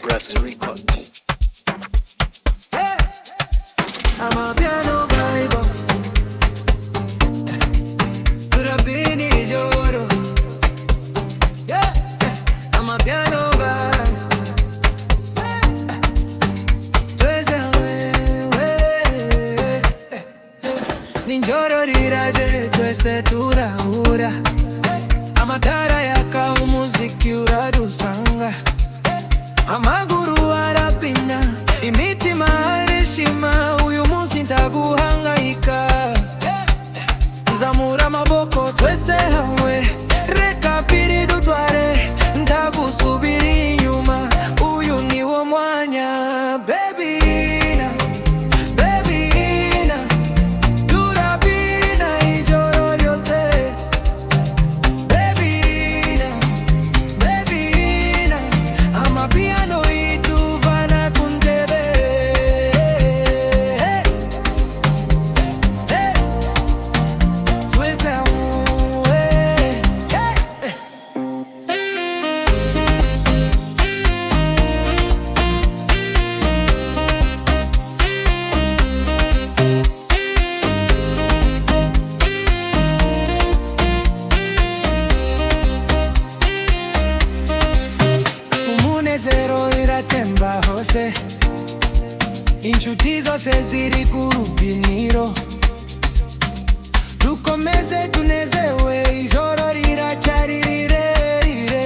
Brass Record. Hey, I'm a piano vibe. Turabini lloro. Yeah, I'm a piano vibe. Ninjoro riraje twese turahura. Amatara yaka umuziki uradusanga. Amaguru arapina imitima arishima. Uyu munsi ndaguhangayika. Zamura amaboko twese hamwe. Reka piri dutware ndagusubira inyuma. Uyu niwo mwanya baby. Umunezero iratemba hose, inshuti zose ziri ku rubyiniro. Dukomeze tunezewe, ijoro riracyari rirerire.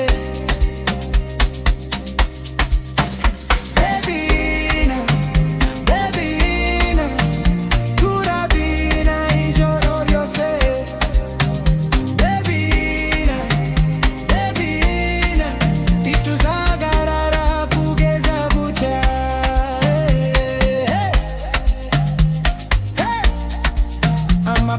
Babyina, babyina, turabina ijoro ryose. Babyina, babyina, ntituzahagarara kugeza bucya. I'm a